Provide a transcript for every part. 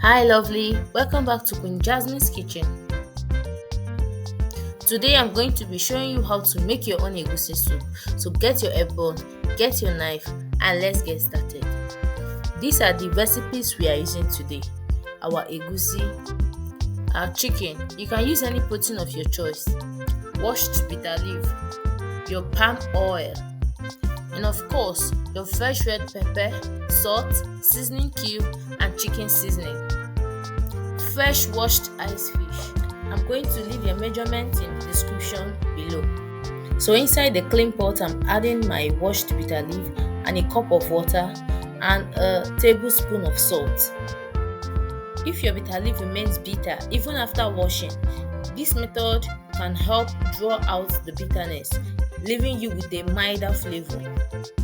Hi lovely, welcome back to Queen Jasmine's kitchen. Today I'm going to be showing you how to make your own egusi soup. So get your apron, get your knife and let's get started. These are the recipes we are using today. Our egusi, our chicken, you can use any protein of your choice, washed bitter leaf, your palm oil, and of course your fresh red pepper, salt, seasoning cube and chicken seasoning. Fresh washed ice fish. I'm going to leave your measurements in the description below. So inside the clean pot I'm adding my washed bitter leaf and a cup of water and a tablespoon of salt. If your bitter leaf remains bitter even after washing, this method can help draw out the bitterness, leaving you with a milder flavor.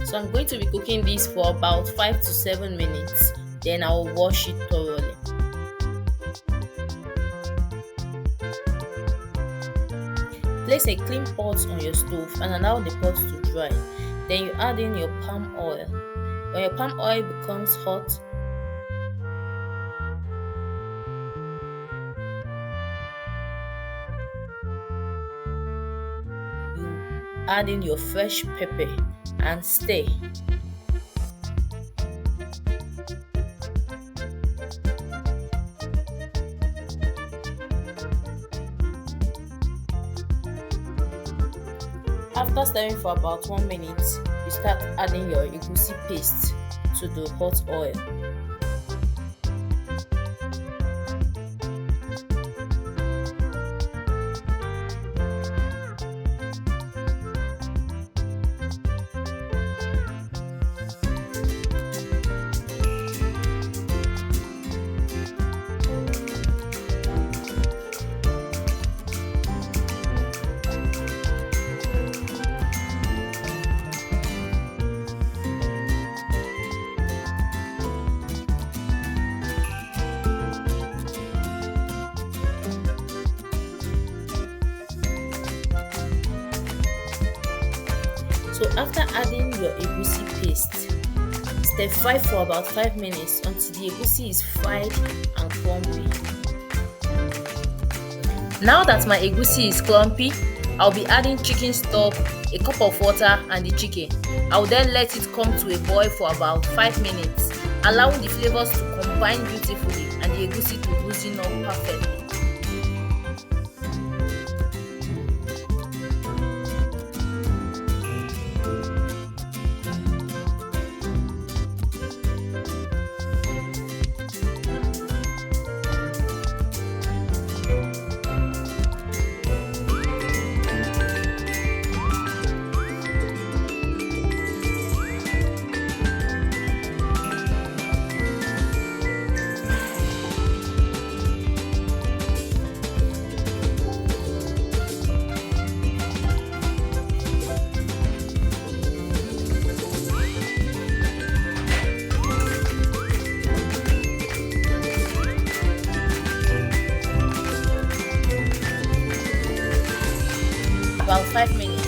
So I'm going to be cooking this for about 5 to 7 minutes, then I'll wash it thoroughly. Place a clean pot on your stove and allow the pot to dry. Then you add in your palm oil. When your palm oil becomes hot, you add in your fresh pepper and stir. After stirring for about 1 minute, you start adding your egusi paste to the hot oil. So after adding your egusi paste, stir fry for about 5 minutes until the egusi is fried and clumpy. Now that my egusi is clumpy, I'll be adding chicken stock, a cup of water and the chicken. I'll then let it come to a boil for about 5 minutes, allowing the flavors to combine beautifully and the egusi to loosen up perfectly. About 5 minutes,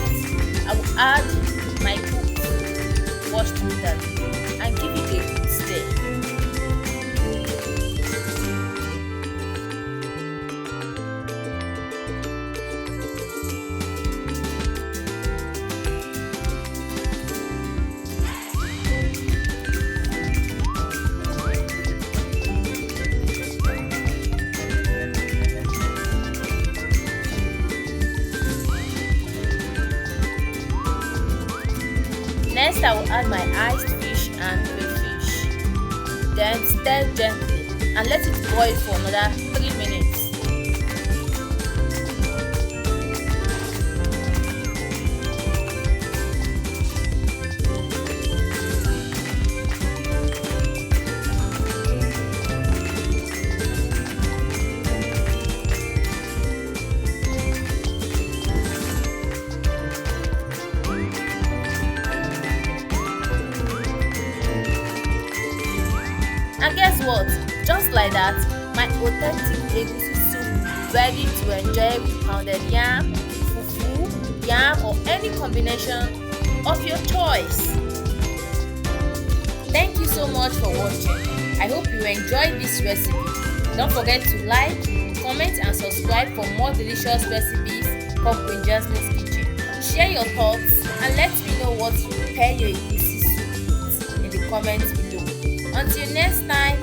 I will add my cooked washed bitter leaf and give it a good stir. Next, I will add my iced fish and crayfish. Then stir gently and let it boil for another 3 minutes. And guess what? Just like that, my authentic egusi soup ready to enjoy with pounded yam, fufu, yam or any combination of your choice. Thank you so much for watching. I hope you enjoyed this recipe. Don't forget to like, comment and subscribe for more delicious recipes from Queen Jasmine's Kitchen. Share your thoughts and let me know what you prepare your egusi soup with in the comments below. Until next time.